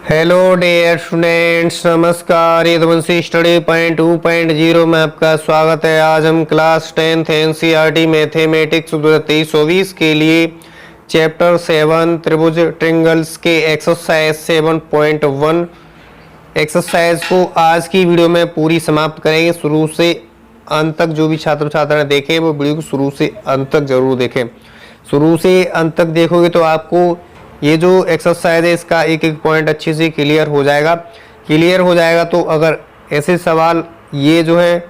Hello dear students, नमस्कार। Yaduvanshi study point 2.0 में आपका स्वागत है। आज हम क्लास 10th एनसीईआरटी मैथमेटिक्स 2023-24 के लिए चैप्टर 7 त्रिभुज ट्रायंगल्स के एक्सरसाइज 7.1 एक्सरसाइज को आज की वीडियो में पूरी समाप्त करेंगे। शुरू से अंत तक जो भी छात्र छात्राएं देखें वो वीडियो को शुरू से अंत तक जरूर देखें। शुरू से अंत तक देखोगे तो आपको ये जो एक्सरसाइज है इसका एक एक पॉइंट अच्छे से क्लियर हो जाएगा। तो अगर ऐसे सवाल ये जो है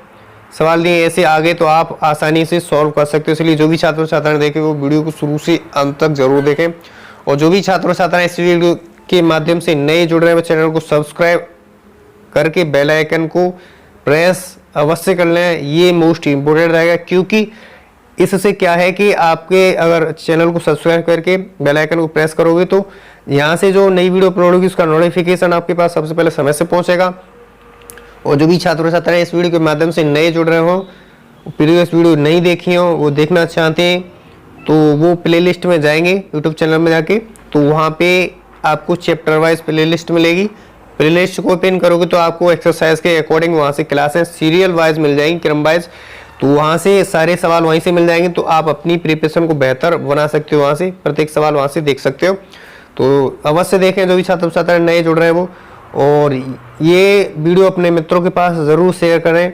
सवाल दिए ऐसे आगे तो आप आसानी से सॉल्व कर सकते हो। इसलिए जो भी छात्र छात्राएं देखें वो वीडियो को शुरू से अंत तक जरूर देखें। और जो भी छात्र छात्राएं इस वीडियो के माध्यम से नए जुड़ रहे हैं चैनल को सब्सक्राइब करके बेल आइकन को प्रेस अवश्य कर लें। ये मोस्ट इम्पोर्टेंट रहेगा, क्योंकि इससे क्या है कि आपके अगर चैनल को सब्सक्राइब करके बेल आइकन को प्रेस करोगे तो यहाँ से जो नई वीडियो अपलोड होगी उसका नोटिफिकेशन आपके पास सबसे पहले समय से पहुँचेगा। और जो भी छात्र छात्राएं इस वीडियो के माध्यम से नए जुड़ रहे हो, प्रीवियस वीडियो नहीं देखी हो, वो देखना चाहते हैं तो वो प्लेलिस्ट में जाएंगे यूट्यूब चैनल में जाके, तो वहाँ पे आपको चैप्टर वाइज प्लेलिस्ट मिलेगी। प्लेलिस्ट को ओपन करोगे तो आपको एक्सरसाइज के अकॉर्डिंग वहाँ से क्लासेस सीरियल वाइज मिल जाएंगी, क्रम वाइज। तो वहाँ से सारे सवाल वहीं से मिल जाएंगे, तो आप अपनी प्रिपरेशन को बेहतर बना सकते हो। वहाँ से प्रत्येक सवाल वहाँ से देख सकते हो। तो अवश्य देखें जो भी छात्र छात्र नए जुड़ रहे हैं वो, और ये वीडियो अपने मित्रों के पास ज़रूर शेयर करें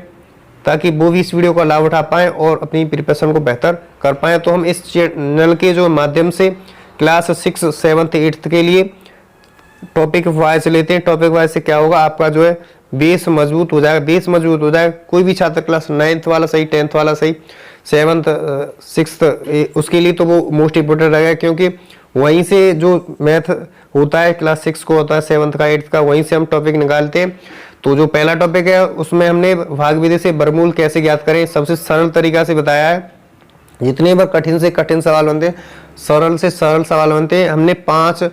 ताकि वो भी इस वीडियो का लाभ उठा पाएँ और अपनी प्रिपरेशन को बेहतर कर पाएँ। तो हम इस चैनल के जो माध्यम से क्लास 6, 7th, 8th के लिए टॉपिक वाइज लेते हैं। टॉपिक वाइज से क्या होगा, आपका जो है बेस मजबूत हो जाएगा। कोई भी छात्र क्लास 9th वाला सही, 10th वाला सही, 7th, 6th उसके लिए तो वो मोस्ट इम्पोर्टेंट रहेगा, क्योंकि वहीं से जो मैथ होता है क्लास 6 को होता है, 7th का, 8th का, वहीं से हम टॉपिक निकालते हैं। तो जो पहला टॉपिक है उसमें हमने भाग विधि से वर्गमूल कैसे ज्ञात करें सबसे सरल तरीका से बताया है। जितने बार कठिन से कठिन सवाल बनते हैं, सरल से सरल सवाल बनते हैं, हमने 5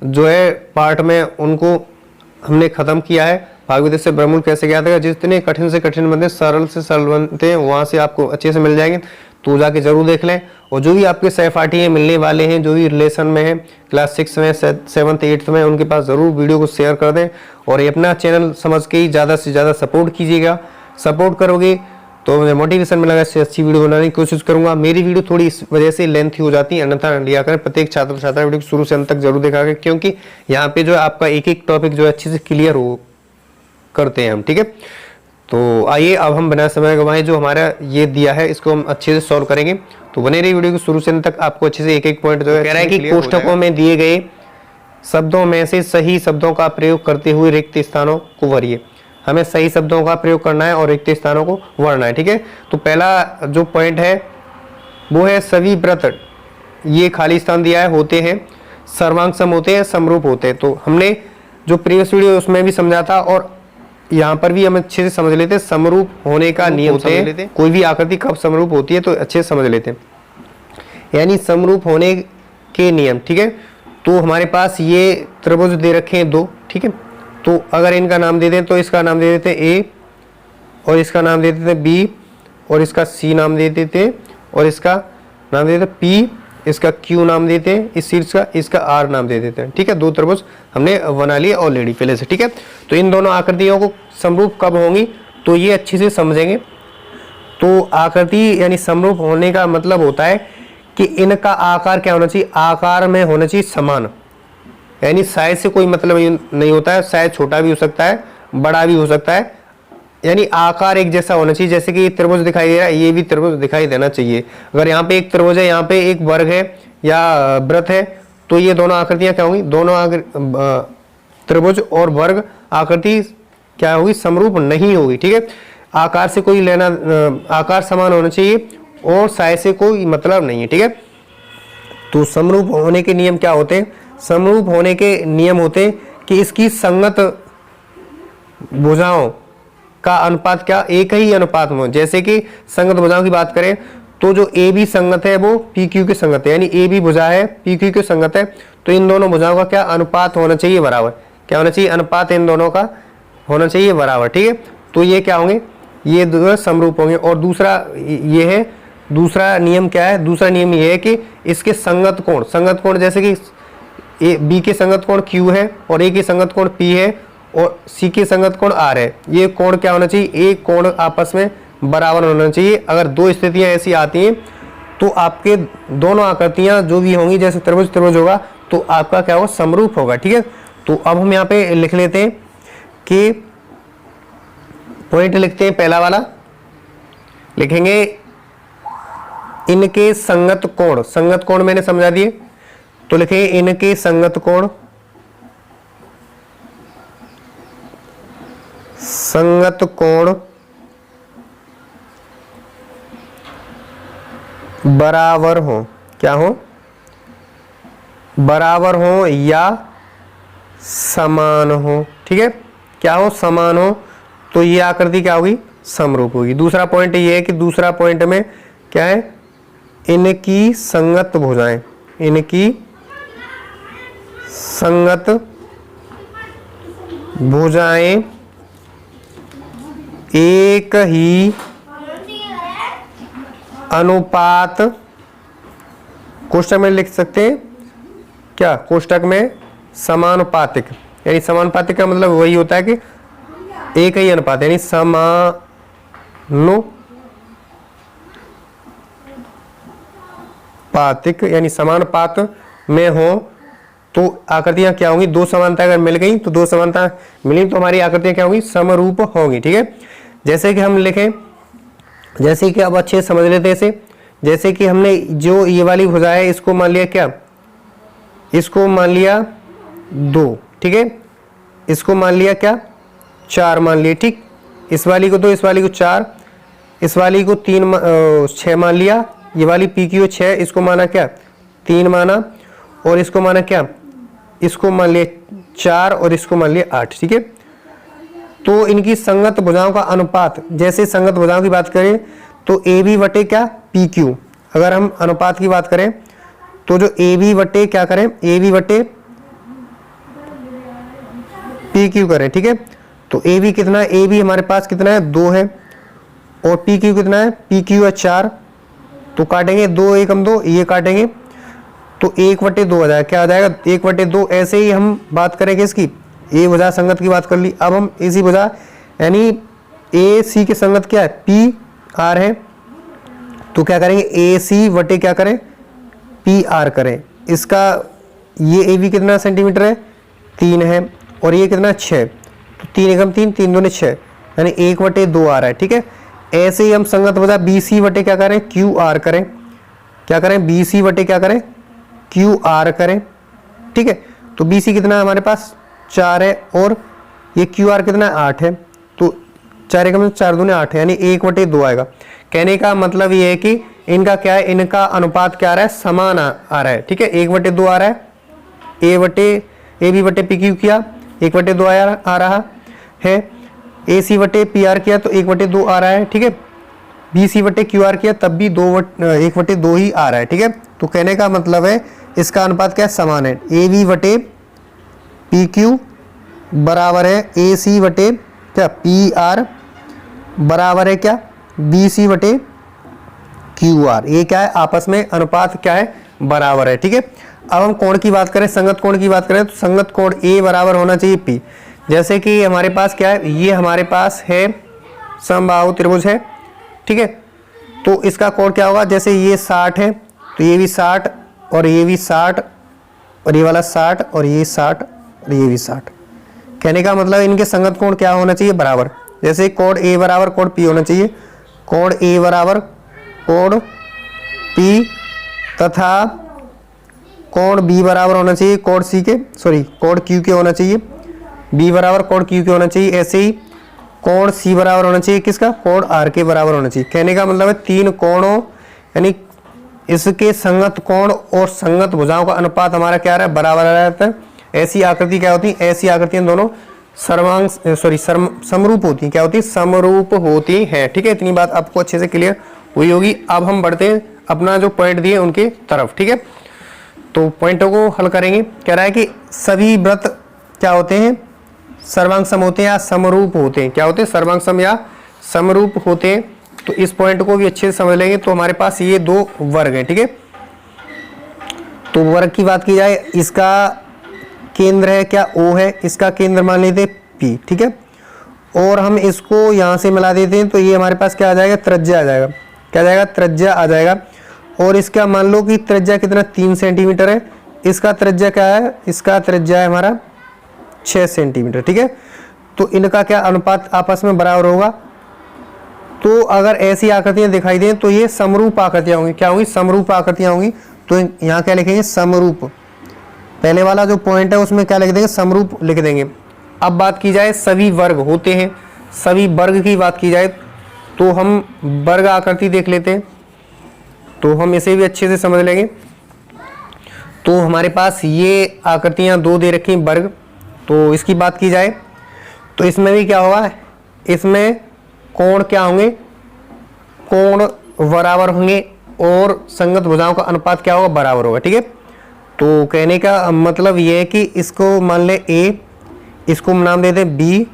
जो है पार्ट में उनको हमने खत्म किया है। भाग विधि से वर्गमूल कैसे ज्ञात करें, जितने कठिन से कठिन बनते हैं, सरल से सरल बनते हैं, वहां से आपको अच्छे से मिल जाएंगे, तो जाके जरूर देख लें। और जो भी आपके सहपाठी मिलने वाले हैं, जो भी रिलेशन में है क्लास 6 में, 7th, 8th में, उनके पास जरूर वीडियो को शेयर कर दें। और ये अपना चैनल समझ के ही ज़्यादा से ज़्यादा सपोर्ट कीजिएगा। सपोर्ट करोगे तो मुझे मोटिवेशन मिलेगा, इससे अच्छी वीडियो बनाने की कोशिश करूंगा। मेरी वीडियो थोड़ी इस वजह से लेंथी हो जाती है, अन्यथा लिया करें। प्रत्येक छात्र छात्रा वीडियो शुरू से अंत तक जरूर देखा करें, क्योंकि यहाँ पे जो है आपका एक एक टॉपिक जो है अच्छे से क्लियर हो करते हैं हम, ठीक है। तो आइए अब हम बिना समय गवाए जो हमारा ये दिया है इसको हम अच्छे से सॉल्व करेंगे। तो बने रही वीडियो को शुरू से अंत तक, आपको अच्छे से एक एक पॉइंट जो है कह रहा है कि कोष्ठकों में दिए गए शब्दों में से सही शब्दों का प्रयोग करते हुए रिक्त स्थानों को भरिए। हमें सही शब्दों का प्रयोग करना है और रिक्त स्थानों को भरना है, ठीक है। तो पहला जो पॉइंट है वो है सभी व्रत, ये खाली स्थान दिया है, होते हैं सर्वांग सम होते हैं, समरूप होते हैं। तो हमने जो प्रीवियस वीडियो उसमें भी समझा था और यहाँ पर भी हम अच्छे से समझ लेते हैं। समरूप होने का नियम होते हैं, कोई भी आकृति कब समरूप होती है तो अच्छे से समझ लेते हैं, यानी समरूप होने के नियम, ठीक है। तो हमारे पास ये त्रिभुज दे रखे हैं 2, ठीक है। तो अगर इनका नाम दे दें तो इसका नाम दे देते हैं ए, और इसका नाम दे देते हैं बी, और इसका सी नाम दे देते हैं, और इसका नाम दे देते हैं पी, इसका क्यू नाम देते हैं, इस शीर्ष का, इसका आर नाम दे देते हैं, ठीक है। 2 त्रिभुज हमने बना लिए ऑलरेडी पहले से, ठीक है। तो इन दोनों आकृतियों को समरूप कब होंगी तो ये अच्छे से समझेंगे। तो आकृति यानी समरूप होने का मतलब होता है कि इनका आकार क्या होना चाहिए, आकार में होना चाहिए समान, यानी साइज से कोई मतलब नहीं होता है। साइज छोटा भी हो सकता है, बड़ा भी हो सकता है, यानी आकार एक जैसा होना चाहिए। जैसे कि ये त्रिभुज दिखाई दे रहा है, ये भी त्रिभुज दिखाई देना चाहिए। अगर यहाँ पे एक त्रिभुज है, यहाँ पे एक वर्ग है या वृत्त है, तो ये दोनों आकृतियां क्या होंगी, दोनों त्रिभुज और वर्ग आकृति क्या होगी, समरूप नहीं होगी, ठीक है। आकार से कोई लेना, आकार समान होना चाहिए और साइज से कोई मतलब नहीं है, ठीक है। तो समरूप होने के नियम क्या होते हैं, समरूप होने के नियम होते हैं कि इसकी संगत भुजाओं का अनुपात क्या, एक ही अनुपात में। जैसे कि संगत भुजाओं की बात करें तो जो ए बी संगत है वो पी क्यू के संगत है, यानी ए बी भुजा है, पी क्यू के संगत है। तो इन दोनों भुजाओं का क्या अनुपात होना चाहिए, बराबर। क्या होना चाहिए, अनुपात इन दोनों का होना चाहिए बराबर, ठीक है। तो ये क्या होंगे, ये दो समरूप होंगे। और दूसरा ये है, दूसरा नियम क्या है, दूसरा नियम ये है कि इसके संगत कोण, जैसे कि ए बी के संगत कोण Q है और ए के संगत कोण P है और सी के संगत कोण R है। ये कोण क्या होना चाहिए, एक कोण आपस में बराबर होना चाहिए। अगर दो स्थितियां ऐसी आती हैं तो आपके दोनों आकृतियां जो भी होंगी, जैसे त्रिभुज त्रिभुज होगा तो आपका क्या होगा, समरूप होगा। ठीक है, तो अब हम यहाँ पे लिख लेते हैं कि पॉइंट लिखते हैं। पहला वाला लिखेंगे इनके संगत कोण, संगत कोण मैंने समझा दिए, तो लिखेंगे इनके संगत कोण, संगत कोण बराबर हो, क्या हो, बराबर हो या समान हो। ठीक है, क्या हो, समान हो, तो ये आकृति क्या होगी, समरूप होगी। दूसरा पॉइंट ये है कि दूसरा पॉइंट में क्या है, इनकी संगत भुजाएं, इनकी संगत भुजाएं एक ही अनुपात, कोष्टक में लिख सकते हैं क्या, कोष्टक में समानुपातिक, यानी समानुपातिक का मतलब वही होता है कि एक ही अनुपात, यानी समानुपातिक, यानी समानुपात में हो तो आकृतियां क्या होंगी, दो समानता अगर मिल गई तो दो समानता मिली तो हमारी आकृतियां क्या होंगी, समरूप होंगी। ठीक है, जैसे कि हम लिखें, जैसे कि अब अच्छे समझ लेते हैं इसे, जैसे कि हमने जो ये वाली भुजा है इसको मान लिया क्या, इसको मान लिया 2, ठीक है, इसको मान लिया क्या 4 मान लिया। ठीक, इस वाली को 2, इस वाली को 4, इस वाली को 6 मान लिया, ये वाली PQ 6, इसको माना क्या 3 माना, और इसको माना क्या, इसको मान लिया 4 और इसको मान लिया 8। ठीक है, तो इनकी संगत भुजाओं का अनुपात, जैसे संगत भुजाओं की बात करें तो AB बटे क्या PQ, अगर हम अनुपात की बात करें तो जो AB बटे क्या करें, AB बटे PQ करें। ठीक है, तो AB कितना है, AB हमारे पास कितना है 2 है, और PQ कितना है, PQ है 4, तो काटेंगे 2 1 2, ये काटेंगे तो 1/2 आ जाएगा, क्या आ जाएगा 1/2। ऐसे ही हम बात करेंगे इसकी, ए भुजा संगत की बात कर ली, अब हम इसी भुजा यानी AC के संगत क्या है PR है, तो क्या करेंगे AC बटे क्या करें PR करें। इसका ये AB कितना सेंटीमीटर है 3 है, और ये कितना 6, तो 3 एकम 3 3 दूने 6, यानी 1/2 आ रहा है। ठीक है, ऐसे ही हम संगत भुजा BC बटे क्या करें QR करें, क्या करें BC बटे क्या करें QR करें। ठीक है, तो BC कितना है हमारे पास 4 है, और ये QR कितना 8 है, तो 4 एकम 4 दूने 8 है, यानी 1/2 आएगा। कहने का मतलब ये है कि इनका क्या है, इनका अनुपात क्या आ रहा है, समान आ रहा है। ठीक है, 1/2 आ रहा है, AB बटे PQ किया 1/2 आ रहा है, AC बटे PR किया तो 1/2 आ रहा है। ठीक है, BC बटे QR किया तब भी 1/2 ही आ रहा है। ठीक है, तो कहने का मतलब है इसका अनुपात क्या है, समान है। AB बटे PQ बराबर है AC बटे क्या PR बराबर है क्या BC बटे QR, ये क्या है आपस में अनुपात क्या है, बराबर है। ठीक है, अब हम कोण की बात करें, संगत कोण की बात करें तो संगत कोण A बराबर होना चाहिए P। जैसे कि हमारे पास क्या है, ये हमारे पास है समबाहु त्रिभुज है। ठीक है, तो इसका कोण क्या होगा, जैसे ये 60 है तो ये भी 60 और ये भी 60 और ये वाला 60 और ये 60 और ये भी 60। कहने का मतलब इनके संगत कोण क्या होना चाहिए, बराबर। जैसे कोण A बराबर कोण P होना चाहिए, कोण A बराबर कोण P तथा कोण B बराबर होना चाहिए कोण C के, कोण Q के होना चाहिए, B बराबर कोण Q के होना चाहिए। ऐसे ही कोण C बराबर होना चाहिए किसका, कोण R के बराबर होना चाहिए। कहने का मतलब है 3 कोणों यानी इसके संगत कोण और संगत भुजाओं का अनुपात हमारा क्या रहा है, बराबर रहता है। ऐसी आकृति क्या होती है, ऐसी आकृतियां दोनों समरूप होती हैं, क्या होती है, समरूप होती हैं। ठीक है, इतनी बात आपको अच्छे से क्लियर हुई होगी। अब हम बढ़ते हैं अपना जो पॉइंट दिए उनके तरफ। ठीक है, तो पॉइंटों को हल करेंगे। कह रहा है कि सभी वृत्त क्या होते हैं, सर्वांग सम होते हैं या समरूप होते हैं, क्या होते हैं, सर्वांग सम या समरूप होते हैं। तो इस पॉइंट को भी अच्छे से समझ लेंगे। तो हमारे पास ये 2 वर्ग हैं। ठीक है, तो वर्ग की बात की जाए, इसका केंद्र है क्या, O है, इसका केंद्र मान लेते P, ठीक है। और हम इसको यहाँ से मिला देते हैं तो ये हमारे पास क्या आ जाएगा, त्रिज्या आ जाएगा। क्या आ जाएगा, त्रिज्या आ जाएगा। और इसका मान लो कि त्रिज्या कितना 3 सेंटीमीटर है, इसका त्रिज्या क्या है, इसका त्रिज्या है हमारा 6 सेंटीमीटर, ठीक है। तो इनका क्या अनुपात आपस में बराबर होगा। तो अगर ऐसी आकृतियां दिखाई दें तो ये समरूप आकृतियां होंगी। क्या होंगी, समरूप आकृतियां होंगी। तो यहाँ क्या लिखेंगे, समरूप। पहले वाला जो पॉइंट है उसमें क्या लिख देंगे, समरूप लिख देंगे। अब बात की जाए सभी वर्ग होते हैं, सभी वर्ग की बात की जाए तो हम वर्ग आकृति देख लेते हैं, तो हम इसे भी अच्छे से समझ लेंगे। तो हमारे पास ये आकृतियां 2 दे रखी हैं वर्ग। तो इसकी बात की जाए तो इसमें भी क्या होगा, इसमें कोण क्या होंगे, कोण बराबर होंगे और संगत भुजाओं का अनुपात क्या होगा, बराबर होगा, ठीक है। तो कहने का मतलब ये है कि इसको मान ले A, इसको नाम दे दे B,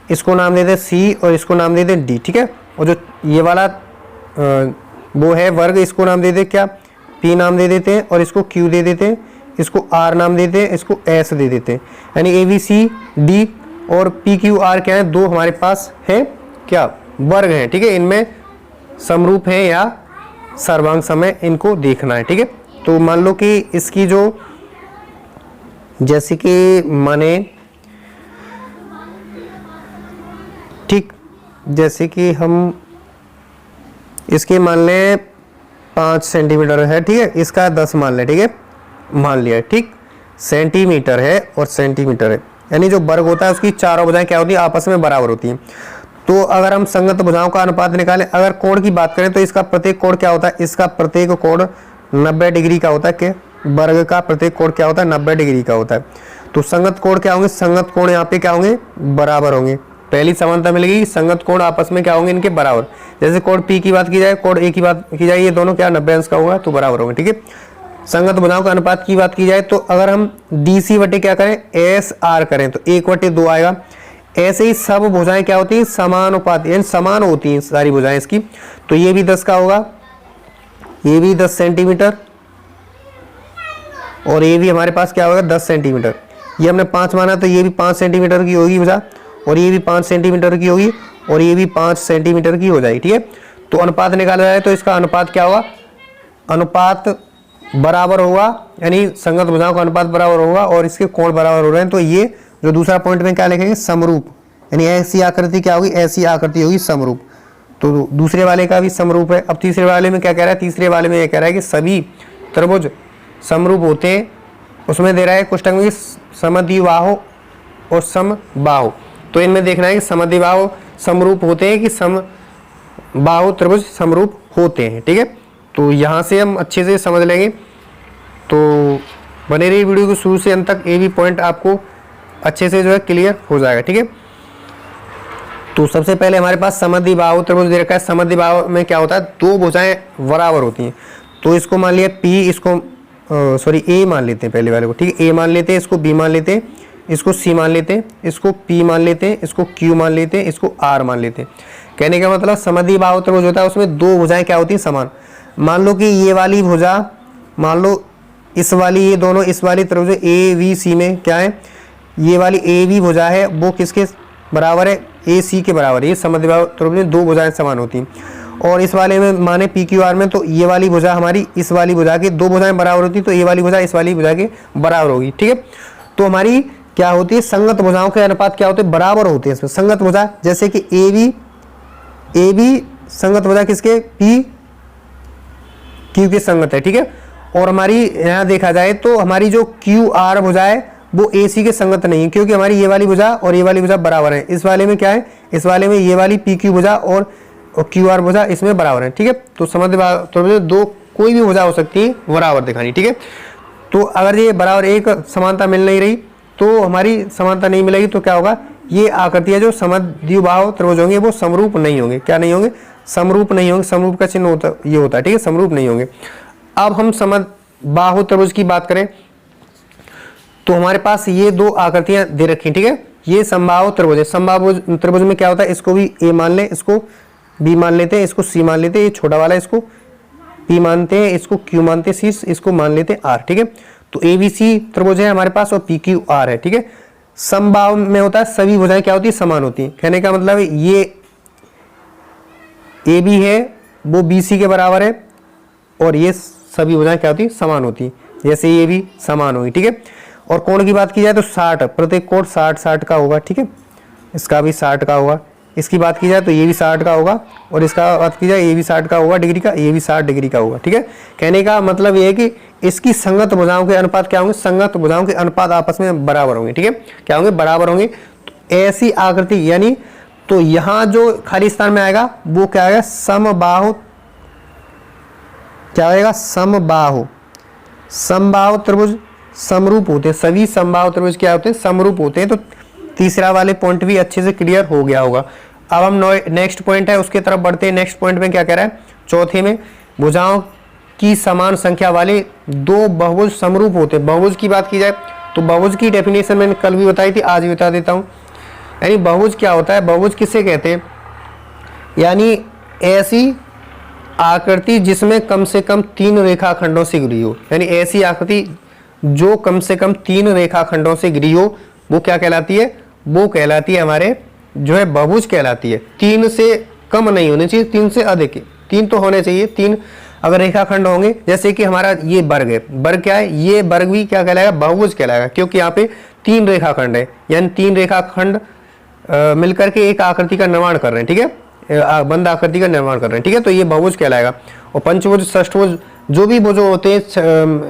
इसको नाम दे दे C और इसको नाम दे दे D, ठीक है। और जो ये वाला वो है वर्ग, इसको नाम दे दे क्या, P नाम दे देते हैं और इसको Q दे देते हैं, इसको R नाम देते हैं, इसको S दे देते हैं। यानी ABCD और PQR क्या है, 2 हमारे पास है क्या, वर्ग हैं, ठीक है। इनमें समरूप है या सर्वांग समय इनको देखना है, ठीक है। तो मान लो कि इसकी जो जैसे कि माने, ठीक, जैसे कि हम इसके मान लें 5 सेंटीमीटर है, ठीक है, इसका 10 मान लें, ठीक है, मान लिया, ठीक। सेंटीमीटर है और सेंटीमीटर है, यानी जो वर्ग होता है उसकी चारों भुजाएं क्या होती है, आपस में बराबर होती हैं। तो अगर हम संगत भुजाओं का अनुपात निकालें, अगर कोण की बात करें तो इसका प्रत्येक कोण क्या होता है, इसका प्रत्येक कोण 90 डिग्री का होता है। कि वर्ग का प्रत्येक कोण क्या होता है, 90 डिग्री का होता है। तो संगत कोण क्या होंगे, संगत कोण यहाँ पे क्या होंगे, बराबर होंगे। पहली समानता मिलेगी, संगत कोण आपस में क्या होंगे, इनके बराबर। जैसे कोण P की बात की जाए, कोण A की बात की जाए, ये दोनों क्या 90 अंश का होगा, तो बराबर होंगे, ठीक है। संगत भुजाओं का अनुपात की बात की जाए तो अगर हम DC बटे क्या करें, SR करें तो 1/2 आएगा। ऐसे ही सब भुजाएं क्या होती हैं, समानुपाती, यानी समान होती हैं सारी भुजाएं इसकी। तो ये भी 10 का होगा, ये भी 10 सेंटीमीटर और ये भी हमारे पास क्या होगा, 10 सेंटीमीटर। ये हमने 5 माना तो ये भी 5 सेंटीमीटर की होगी भुजा, और ये भी 5 सेंटीमीटर की होगी, और ये भी 5 सेंटीमीटर की हो जाएगी, ठीक है। तो अनुपात निकाला जाए तो इसका अनुपात क्या होगा, अनुपात बराबर होगा, यानी संगत भुजाओं का अनुपात बराबर होगा और इसके कोण बराबर हो रहे हैं। तो ये जो दूसरा पॉइंट में क्या लिखेंगे, समरूप, यानी ऐसी आकृति क्या होगी, ऐसी आकृति होगी समरूप। तो दूसरे वाले का भी समरूप है। अब तीसरे वाले में क्या कह रहा है, तीसरे वाले में ये कह रहा है कि सभी त्रिभुज समरूप होते हैं। उसमें दे रहा है कोष्टक में समद्विबाहु और समबाहु। तो इनमें देखना है कि समद्विबाहु समरूप होते हैं कि समबाहु त्रिभुज समरूप होते हैं, ठीक है। तो यहाँ से हम अच्छे से समझ लेंगे। तो बने रही वीडियो को शुरू से अंत तक, ये भी पॉइंट आपको अच्छे से जो है क्लियर हो जाएगा, ठीक है। तो सबसे पहले हमारे पास समद्विबाहु त्रिभुज दे रखा है। समद्विबाहु में क्या होता है, 2 भुजाएं बराबर होती हैं। तो इसको मान लिया P, इसको A मान लेते हैं, पहले वाले को, ठीक है, A मान लेते हैं, इसको B मान लेते हैं, इसको C मान लेते हैं, इसको P मान लेते हैं, इसको Q मान लेते हैं, इसको R मान लेते हैं। कहने का मतलब समद्विबाहु त्रिभुज होता है, उसमें 2 भुजाएं क्या होती हैं, समान। मान लो कि ये वाली भुजा, मान लो इस वाली, ये दोनों इस वाली त्रिभुज ABC में क्या है, ये वाली AB भुजा है, वो किसके बराबर है, AC के बराबर है। ये समद्विबाहु त्रिभुज में 2 भुजाएं समान होती हैं। और इस वाले में माने PQR में, तो ये वाली भुजा हमारी इस वाली भुजा की 2 भुजाएं बराबर होती, तो ये वाली भुजा इस वाली भुजा के बराबर होगी, ठीक है। तो हमारी क्या होती है, संगत भुजाओं के अनुपात क्या होते हैं, बराबर होते हैं इसमें। संगत भुजा जैसे कि AB संगत भुजा किसके, PQ के संगत है, ठीक है। और हमारी यहाँ देखा जाए तो हमारी जो QR भुजा है वो AC के संगत नहीं है, क्योंकि हमारी ये वाली भुजा और ये वाली भुजा बराबर है। इस वाले में क्या है, इस वाले में ये वाली PQ भुजा और QR भुजा इसमें बराबर है, ठीक है। तो समद्विबाहु त्रिभुज 2 कोई भी भुजा हो सकती है, बराबर दिखानी, ठीक है। तो अगर ये बराबर एक समानता मिल नहीं रही, तो हमारी समानता नहीं मिलेगी, तो क्या होगा, ये आकृतियां जो समद्विबाहु त्रिभुज होंगे वो समरूप नहीं होंगे। क्या नहीं होंगे, समरूप नहीं होंगे। समरूप का चिन्ह होता ये होता है, ठीक है, समरूप नहीं होंगे। अब हम समद्विबाहु त्रिभुज की बात करें तो हमारे पास ये 2 आकृतियां दे रखी, ठीक है। ये समबाहु त्रिभुज है। समबाहु त्रिभुज में क्या होता है, इसको भी A मान लें, इसको B मान लेते हैं, इसको C मान लेते हैं, ये छोटा वाला इसको P मानते हैं, इसको Q मानते हैं, C इसको मान लेते हैं R, ठीक है। तो ABC त्रिभुज है हमारे पास और PQR है, ठीक है। समबाहु में होता है सभी भुजाएं क्या होती है, समान होती हैं। कहने का मतलब ये AB है वो BC के बराबर है और ये सभी भुजाएं क्या होती है, समान होती हैं। जैसे ये भी समान होगी, ठीक है। और कोण की बात की जाए तो 60, प्रत्येक कोण 60 का होगा, ठीक है। इसका भी 60 का होगा। इसकी बात की जाए तो ये भी 60 का होगा और इसका बात की जाए ये भी 60 का होगा डिग्री का, ये भी 60 डिग्री का होगा, ठीक है। कहने का मतलब ये है कि इसकी संगत भुजाओं के अनुपात क्या होंगे, संगत भुजाओं के अनुपात आपस में बराबर होंगे, ठीक है। क्या होंगे, बराबर होंगे। तो ऐसी आकृति यानी तो यहाँ जो खाली स्थान में आएगा वो क्या आएगा, समबाहु, क्या आएगा, समबाहु। समबाहु त्रिभुज समरूप होते हैं, सभी समबाहु त्रिभुज क्या होते हैं, समरूप होते हैं। तो तीसरा वाले पॉइंट भी अच्छे से क्लियर हो गया होगा। अब हम नेक्स्ट पॉइंट है उसके तरफ बढ़ते हैं। नेक्स्ट पॉइंट में क्या कह रहा है, चौथे में भुजाओं की समान संख्या वाले दो बहुभुज समरूप होते हैं। बहुभुज की बात की जाए तो बहुभुज की डेफिनेशन मैंने कल भी बताई थी, आज भी बता देता हूँ। यानी बहुभुज क्या होता है, बहुभुज किसे कहते हैं, यानी ऐसी आकृति जिसमें कम से कम 3 रेखाखंडों से घिरी हो। यानी ऐसी आकृति जो कम से कम 3 रेखाखंडों से घिरी हो वो क्या कहलाती है, वो कहलाती है हमारे जो है बहुभुज कहलाती है। 3 से कम नहीं होने चाहिए, 3 से अधिक, 3 तो होने चाहिए। 3 अगर रेखाखंड होंगे, जैसे कि हमारा ये वर्ग है, वर्ग क्या है, ये वर्ग भी क्या कहलाएगा, बहुभुज कहलाएगा, क्योंकि यहाँ पे 3 रेखाखंड है। यानी 3 रेखाखंड मिलकर के एक आकृति का निर्माण कर रहे हैं, ठीक है, बंद आकृति का निर्माण कर रहे हैं, ठीक है। तो ये बहुभुज कहलाएगा। और पंचभुज, षष्ठभुज, जो भी भुज होते हैं,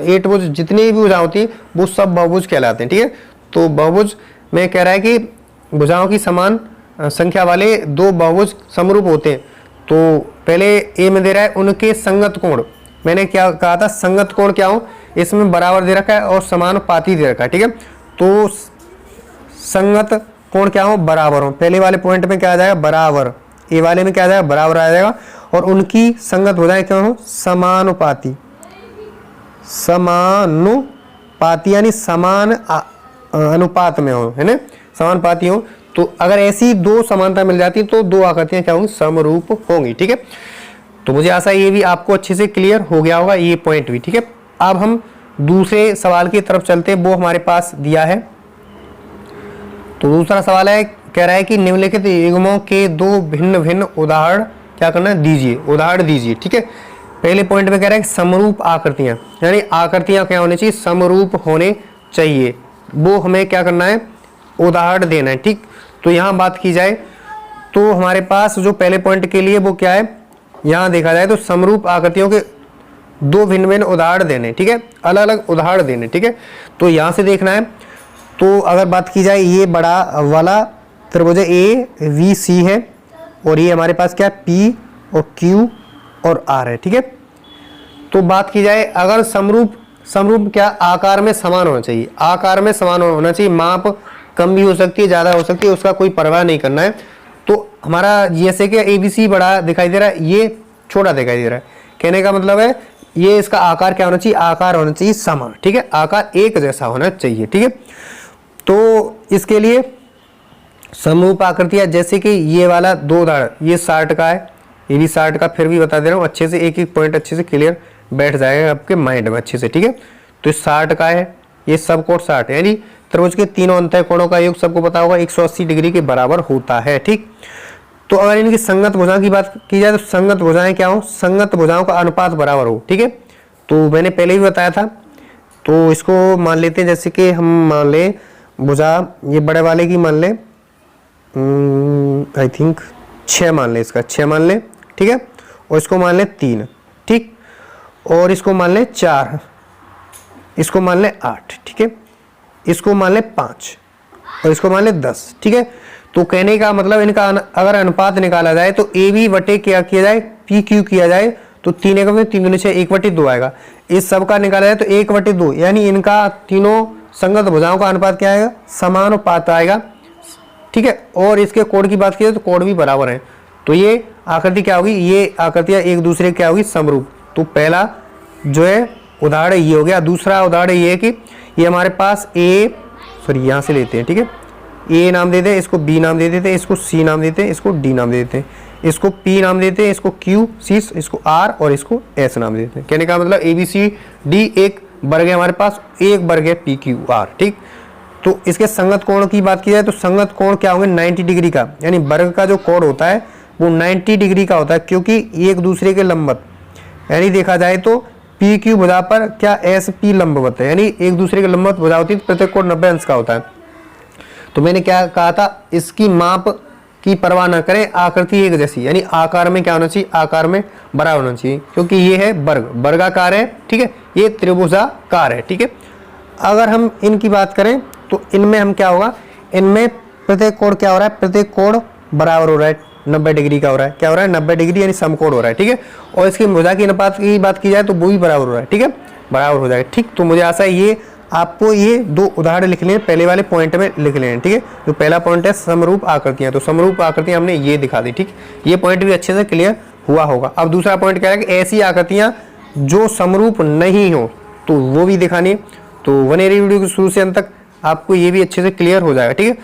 8 भुज, जितने भी भुजा होती है वो सब बहुभुज कहलाते हैं, ठीक है। तो बहुभुज में कह रहा है कि भुजाओं की समान संख्या वाले दो बहुभुज समरूप होते हैं। तो पहले ए में दे रहा है उनके संगत कोण। मैंने क्या कहा था, संगत कोण क्या हो, इसमें बराबर दे रखा है और समानुपाती दे रखा है, ठीक है। तो संगत कोण क्या हो, बराबर हो। पहले वाले पॉइंट में क्या आ जाएगा, बराबर। ए वाले में क्या आ जाएगा, बराबर आ जाएगा। और उनकी संगत भुजाएं क्या हो, समानुपाती। समानुपाती यानी समान अनुपात में हो, है ना, समानुपाती हो। तो अगर ऐसी दो समानता मिल जाती तो दो आकृतियां क्या होंगी, समरूप होंगी, ठीक है। तो मुझे आशा ये भी आपको अच्छे से क्लियर हो गया होगा, ये पॉइंट भी, ठीक है। अब हम दूसरे सवाल की तरफ चलते हैं, वो हमारे पास दिया है। तो दूसरा सवाल है, कह रहा है कि निम्नलिखित युग्मों के दो भिन्न भिन्न उदाहरण क्या करना है, दीजिए, उदाहरण दीजिए, ठीक है। पहले पॉइंट में कह रहा है समरूप आकृतियां, यानी आकृतियां क्या होनी चाहिए, समरूप होने चाहिए। वो हमें क्या करना है, उदाहरण देना है, ठीक। तो यहाँ बात की जाए तो हमारे पास जो पहले पॉइंट के लिए वो क्या है, यहाँ देखा जाए तो समरूप आकृतियों के दो भिन्न भिन्न उदाहरण देने, ठीक है, अलग अलग उदाहरण देने, ठीक है। तो यहाँ से देखना है। तो अगर बात की जाए, ये बड़ा वाला त्रिभुज ABC है और ये हमारे पास क्या है, P और Q और R है, ठीक है। तो बात की जाए अगर समरूप क्या, आकार में समान होना चाहिए, आकार में समान होना चाहिए। माप कम भी हो सकती है, ज़्यादा हो सकती है, उसका कोई परवाह नहीं करना है। तो हमारा जैसे कि ABC बड़ा दिखाई दे रहा है, ये छोटा दिखाई दे रहा है। कहने का मतलब है ये इसका आकार क्या होना चाहिए, आकार होना चाहिए समान, ठीक है, आकार एक जैसा होना चाहिए, ठीक है। तो इसके लिए समरूप आकृतियां, जैसे कि ये वाला दो उदाहरण, ये 60 का है, ये भी 60 का, फिर भी बता दे रहा हूँ अच्छे से, एक एक पॉइंट अच्छे से क्लियर बैठ जाएगा आपके माइंड में अच्छे से, ठीक है। तो 60 का है, ये सब कोण 60 है, यानी त्रिभुज के तीनों अंतः कोणों का योग सबको पता होगा 180 डिग्री के बराबर होता है, ठीक। तो अगर इनकी संगत भुजाओं की बात की जाए तो संगत भुजाएं क्या हो, संगत भुजाओं का अनुपात बराबर हो, ठीक है। तो मैंने पहले भी बताया था। तो इसको मान लेते हैं, जैसे कि हम मान ले भुजा ये बड़े वाले की मान ले, आई थिंक 6 मान ले, इसका 6 मान ले, ठीक है। और इसको मान ले 3, ठीक। और इसको मान ले 4, इसको मान ले 8, ठीक है। इसको मान ले 5 और इसको मान ले 10, ठीक है। तो कहने का मतलब इनका अगर अनुपात निकाला जाए तो AB बटे क्या किया जाए, PQ किया जाए तो 3 एकम 3 दूनी 6, 1/2 आएगा। इस सब का निकाला जाए तो 1/2, यानी इनका तीनों संगत भुजाओं का अनुपात क्या आएगा, समानुपात आएगा, ठीक है। और इसके कोण की बात की जाए तो कोण भी बराबर है। तो ये आकृति क्या होगी, ये आकृतियां एक दूसरे क्या होगी, समरूप। तो पहला जो है उदाहरण ये हो गया। दूसरा उदाहरण ये है कि ये हमारे पास यहाँ से लेते हैं, ठीक है। A नाम देते हैं, इसको B नाम दे देते हैं, इसको C नाम देते हैं, इसको D नाम दे देते हैं, इसको P नाम देते हैं, इसको Q, C, इसको R और इसको S नाम देते हैं। कहने का मतलब ABCD एक वर्ग है हमारे पास, एक वर्ग है पी क्यू आर। ठीक, तो इसके संगत कोण की बात की जाए तो संगत कोण क्या होंगे 90 डिग्री का, यानी वर्ग का जो कोण होता है वो 90 डिग्री का होता है, क्योंकि एक दूसरे के लंबवत, यानी देखा जाए तो पी क्यू भुजा पर क्या एस पी लंबवत है, यानी एक दूसरे के लंबवत भुजा होती है, प्रत्येक कोण 90 अंश का होता है। तो मैंने क्या कहा था, इसकी माप की परवाह न करें, आकृति एक जैसी, यानी आकार में क्या होना चाहिए, आकार में बराबर होना चाहिए, क्योंकि ये है वर्ग, वर्गाकार है। ठीक है, ये त्रिभुजाकार है। ठीक है, अगर हम इनकी बात करें तो इनमें हम क्या होगा, इनमें प्रत्येक कोण क्या हो रहा है, प्रत्येक कोण बराबर हो रहा है, 90 डिग्री का हो रहा है। क्या हो रहा है, 90 डिग्री, यानी समकोण हो रहा है। ठीक है, और इसकी भुजा की अनुपात की बात की जाए तो वो भी बराबर हो रहा है। ठीक है, बराबर हो जाएगा। ठीक, तो मुझे आशा है ये आपको ये दो उदाहरण लिख लें, पहले वाले पॉइंट में लिख लें। ठीक है, जो पहला पॉइंट है समरूप आकृतियां, तो समरूप आकृतियां हमने ये दिखा दी। ठीक, ये पॉइंट भी अच्छे से क्लियर हुआ होगा। अब दूसरा पॉइंट क्या है कि ऐसी आकृतियां जो समरूप नहीं हो तो वो भी दिखानी है। तो बने रहिए वीडियो के शुरू से अंत तक, आपको ये भी अच्छे से क्लियर हो जाएगा। ठीक है,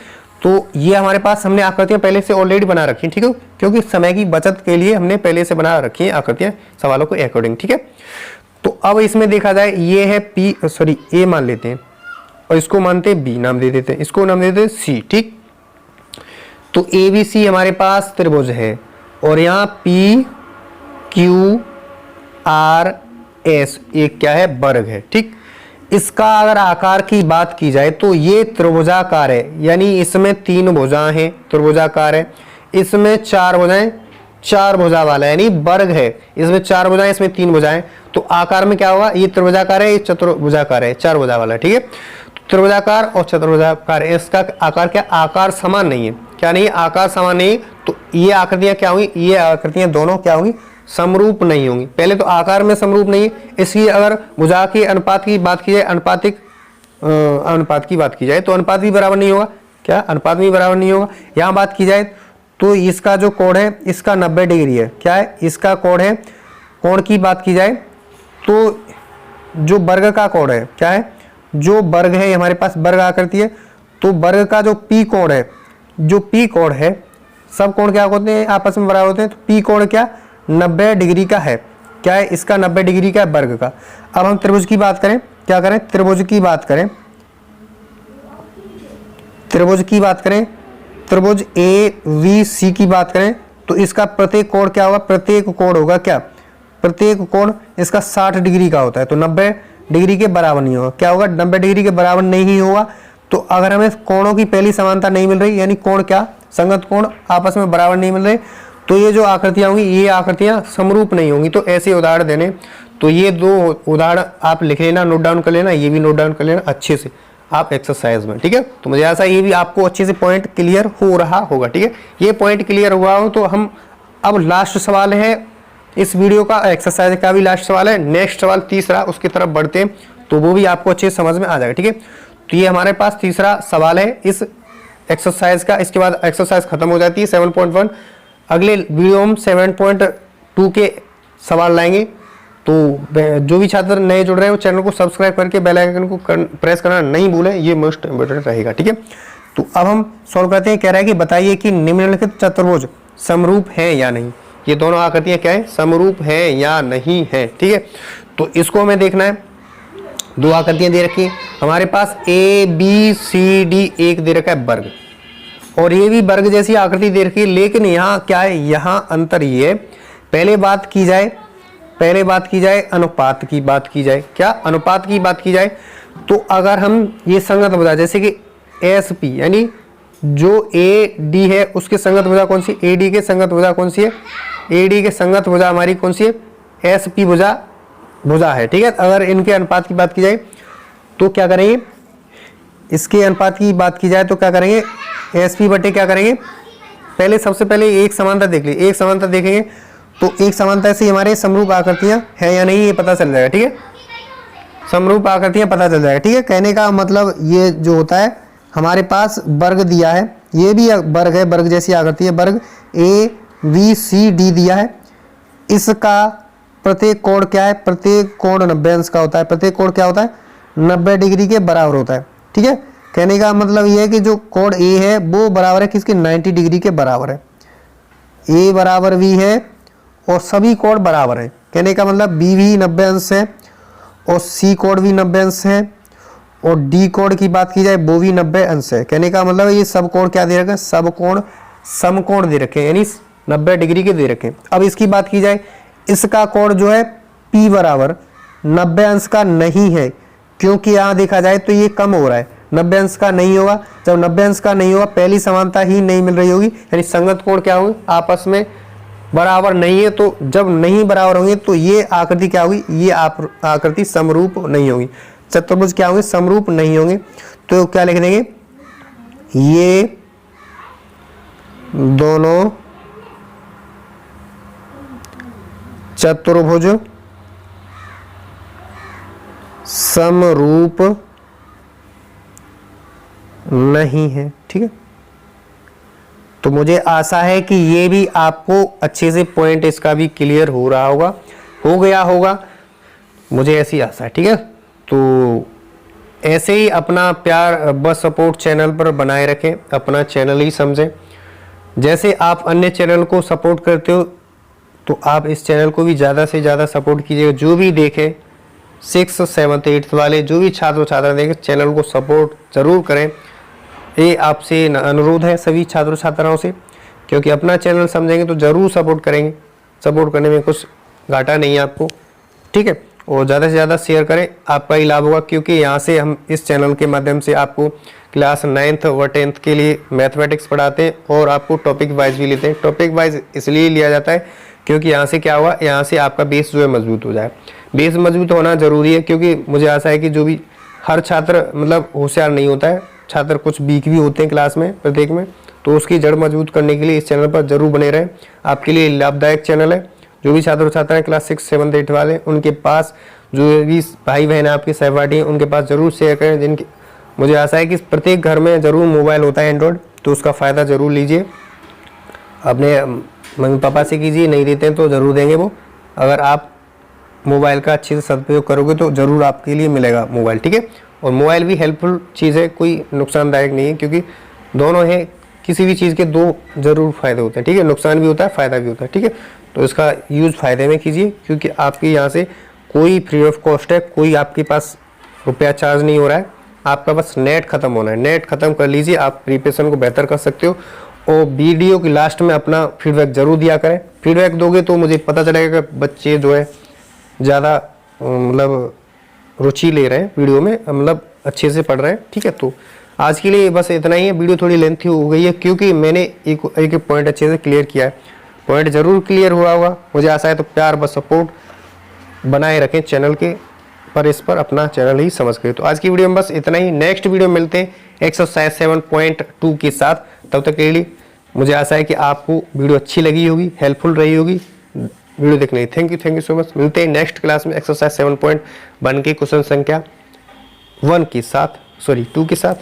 तो ये हमारे पास हमने आकृतियां पहले से ऑलरेडी बना रखी हैं। ठीक है, क्योंकि समय की बचत के लिए हमने पहले से बना रखी है आकृतियां सवालों के अकॉर्डिंग। ठीक है, तो अब इसमें देखा जाए ये है ए मान लेते हैं और इसको मानते हैं बी, नाम दे देते हैं, इसको नाम दे देते हैं सी। ठीक, तो ए बी सी हमारे पास त्रिभुज है और यहाँ पी क्यू आर एस एक क्या है, वर्ग है। ठीक, इसका अगर आकार की बात की जाए तो ये त्रिभुजाकार है, यानी इसमें 3 भुजाएं हैं, त्रिभुजाकार है। इसमें 4 भुजाएं, 4 भुजा वाला है, यानी वर्ग है। इसमें 4 भुजाएं, इसमें 3 भुजाएं, तो आकार में क्या होगा, ये त्रिभुजाकार है, ये चतुर्भुजाकार है, 4 भुजा वाला है। ठीक है, तो त्रिभुजाकार और चतुर्भुजाकार है, इसका आकार क्या, आकार समान नहीं है। क्या नहीं है, आकार समान नहीं है। तो ये आकृतियां क्या होंगी, ये आकृतियां दोनों क्या होंगी, समरूप नहीं होंगी। पहले तो आकार में समरूप नहीं है, इसलिए अगर भुजा के अनुपात की बात की जाए, अनुपात की बात की जाए तो अनुपात भी बराबर नहीं होगा। क्या, अनुपात भी बराबर नहीं होगा। यहाँ बात की जाए तो इसका जो कोण है इसका 90 डिग्री है। क्या है, इसका कोण है, कोण की बात की जाए तो जो वर्ग का कोण है, क्या है, जो वर्ग है हमारे पास वर्ग आकृति है, तो वर्ग का जो पी कोण है, जो पी कोण है, सब कोण क्या होते हैं, आपस में बराबर होते हैं। तो पी कोण क्या 90 डिग्री का है। क्या है, इसका 90 डिग्री का है वर्ग का। अब हम त्रिभुज की बात करें, क्या करें, त्रिभुज की बात करें, त्रिभुज की बात करें, त्रिभुज ए वी सी की बात करें तो इसका प्रत्येक कोण क्या होगा, प्रत्येक कोण होगा क्या, प्रत्येक कोण इसका 60 डिग्री का होता है, तो 90 डिग्री के बराबर नहीं होगा। क्या होगा, 90 डिग्री के बराबर नहीं होगा। तो अगर हमें कोणों की पहली समानता नहीं मिल रही, यानी कोण क्या, संगत कोण आपस में बराबर नहीं मिल रहे, तो ये जो आकृतियां होंगी ये आकृतियां समरूप नहीं होंगी। तो ऐसे उदाहरण देने, तो ये 2 उदाहरण आप लिख लेना, नोट डाउन कर लेना, ये भी नोट डाउन कर लेना अच्छे से आप एक्सरसाइज में। ठीक है, तो मुझे ऐसा ये भी आपको अच्छे से पॉइंट क्लियर हो रहा होगा। ठीक है, ये पॉइंट क्लियर हुआ हो तो हम अब लास्ट सवाल है इस वीडियो का, एक्सरसाइज का भी लास्ट सवाल है, नेक्स्ट सवाल तीसरा, उसकी तरफ बढ़ते हैं तो वो भी आपको अच्छे से समझ में आ जाएगा। ठीक है, तो ये हमारे पास तीसरा सवाल है इस एक्सरसाइज का। इसके बाद एक्सरसाइज खत्म हो जाती है 7.1। अगले वीडियो में 7.2 के सवाल लाएंगे। तो जो भी छात्र नए जुड़ रहे हैं वो चैनल को सब्सक्राइब करके बेल आइकन को प्रेस करना नहीं भूलें, ये मोस्ट इम्पोर्टेंट रहेगा। ठीक है, तो अब हम सॉल्व करते हैं। कह रहा है कि बताइए कि निम्नलिखित चतुर्भुज समरूप है या नहीं। ये दोनों आकृतियां क्या है, समरूप है या नहीं है। ठीक है, तो इसको हमें देखना है। 2 आकृतियां दे रखी है हमारे पास, ए बी सी डी, एक दे रखा है वर्ग, और ये भी वर्ग जैसी आकृति दे रखी है। लेकिन यहाँ क्या है, यहाँ अंतर ये है, पहले बात की जाए अनुपात की बात की जाए, क्या अनुपात की बात की जाए तो अगर हम ये संगत भुजा जैसे कि एस पी, यानी जो ए डी है उसके संगत भुजा कौन सी, ए डी के संगत भुजा कौन सी है, ए डी के संगत भुजा हमारी कौन सी है, एस पी भुजा है। ठीक है, अगर इनके अनुपात की बात की जाए तो क्या करेंगे, इसके अनुपात की बात की जाए तो क्या करेंगे, एस पी बटे क्या करेंगे, पहले सबसे पहले एक समानता देख ली, एक समानता देखेंगे तो एक समानता से हमारे समरूप आकृतियां हैं या नहीं ये पता चल जाएगा। ठीक है, समरूप आकृतियां पता चल जाएगा। ठीक है, कहने का मतलब ये जो होता है हमारे पास वर्ग दिया है, ये भी वर्ग है, वर्ग जैसी आकृति है, वर्ग ए बी सी डी दिया है, इसका प्रत्येक कोण क्या है, प्रत्येक कोण 90 अंश का होता है, प्रत्येक कोण क्या होता है 90 डिग्री के बराबर होता है। ठीक है, कहने का मतलब ये है कि जो कोण ए है वो बराबर है किसके, 90 डिग्री के बराबर है, ए बराबर बी है और सभी कोण बराबर है। कहने का मतलब बी भी 90 अंश है और सी कोण भी 90 अंश है, और डी कोण की बात की जाए वो भी 90 अंश है। कहने का मतलब ये सब कोण क्या दे रखे, सब कोण समकोण दे रखे, यानी 90 डिग्री के दे रखे। अब इसकी बात की जाए, इसका कोण जो है P बराबर 90 अंश का नहीं है, क्योंकि यहाँ देखा जाए तो ये कम हो रहा है, 90 अंश का नहीं होगा। जब 90 अंश का नहीं होगा, पहली समानता ही नहीं मिल रही होगी, यानी संगत कोण क्या होगी, आपस में बराबर नहीं है। तो जब नहीं बराबर होंगे तो ये आकृति क्या होगी, ये आकृति समरूप नहीं होगी, चतुर्भुज क्या होंगे, समरूप नहीं होंगे। तो क्या लिख देंगे, ये दोनों चतुर्भुज समरूप नहीं है। ठीक है, तो मुझे आशा है कि ये भी आपको अच्छे से पॉइंट इसका भी क्लियर हो रहा होगा, हो गया होगा, मुझे ऐसी आशा है। ठीक है, तो ऐसे ही अपना प्यार बस सपोर्ट चैनल पर बनाए रखें, अपना चैनल ही समझें। जैसे आप अन्य चैनल को सपोर्ट करते हो, तो आप इस चैनल को भी ज़्यादा से ज़्यादा सपोर्ट कीजिएगा। जो भी देखे 6th 7th 8th वाले जो भी छात्र छात्रा देखें, चैनल को सपोर्ट ज़रूर करें। ये आपसे अनुरोध है सभी छात्र छात्राओं से, क्योंकि अपना चैनल समझेंगे तो ज़रूर सपोर्ट करेंगे, सपोर्ट करने में कुछ घाटा नहीं है आपको। ठीक है, और ज़्यादा से ज़्यादा शेयर करें, आपका ही लाभ होगा, क्योंकि यहाँ से हम इस चैनल के माध्यम से आपको क्लास 9th व 10th के लिए मैथमेटिक्स पढ़ाते हैं, और आपको टॉपिक वाइज भी लेते हैं। टॉपिक वाइज इसलिए लिया जाता है क्योंकि यहाँ से क्या हुआ, यहाँ से आपका बेस जो है मजबूत हो जाए। बेस मजबूत होना जरूरी है, क्योंकि मुझे आशा है कि जो भी हर छात्र मतलब होशियार नहीं होता है, छात्र कुछ वीक भी होते हैं क्लास में प्रत्येक में, तो उसकी जड़ मजबूत करने के लिए इस चैनल पर जरूर बने रहें। आपके लिए लाभदायक चैनल है। जो भी छात्र छात्राएं क्लास 6 7 8 वाले, उनके पास जो भी भाई बहन आपके सहपाठी हैं, उनके पास जरूर शेयर करें। जिनके मुझे आशा है कि प्रत्येक घर में जरूर मोबाइल होता है एंड्रॉयड, तो उसका फ़ायदा ज़रूर लीजिए। अपने मम्मी पापा से कीजिए, नहीं देते हैं तो ज़रूर देंगे वो। अगर आप मोबाइल का अच्छे से सदुपयोग करोगे तो ज़रूर आपके लिए मिलेगा मोबाइल। ठीक है, और मोबाइल भी हेल्पफुल चीज़ है, कोई नुकसानदायक नहीं है, क्योंकि दोनों है, किसी भी चीज़ के दो ज़रूर फ़ायदे होते हैं। ठीक है, नुकसान भी होता है, फ़ायदा भी होता है। ठीक है, तो इसका यूज़ फ़ायदे में कीजिए, क्योंकि आपके यहाँ से कोई फ्री ऑफ कॉस्ट है, कोई आपके पास रुपया चार्ज नहीं हो रहा है, आपका बस नेट ख़त्म होना है। नेट ख़त्म कर लीजिए, आप प्रिपरेशन को बेहतर कर सकते हो। और वीडियो की लास्ट में अपना फीडबैक ज़रूर दिया करें। फीडबैक दोगे तो मुझे पता चलेगा कि बच्चे जो है ज़्यादा मतलब रुचि ले रहे हैं वीडियो में, मतलब अच्छे से पढ़ रहे हैं। ठीक है, तो आज के लिए बस इतना ही है। वीडियो थोड़ी लेंथी हो गई है, क्योंकि मैंने एक पॉइंट अच्छे से क्लियर किया है। पॉइंट ज़रूर क्लियर हुआ होगा, मुझे आशा है। तो प्यार बस सपोर्ट बनाए रखें चैनल के पर, इस पर अपना चैनल ही समझ गए। तो आज की वीडियो में बस इतना ही। नेक्स्ट वीडियो में मिलते हैं एक्सरसाइज 7.2 के साथ। तब तक के लिए मुझे आशा है कि आपको वीडियो अच्छी लगी होगी, हेल्पफुल रही होगी। वीडियो देखने की थैंक यू सो मच। मिलते हैं नेक्स्ट क्लास में एक्सरसाइज 7.1 के क्वेश्चन संख्या 2 के साथ।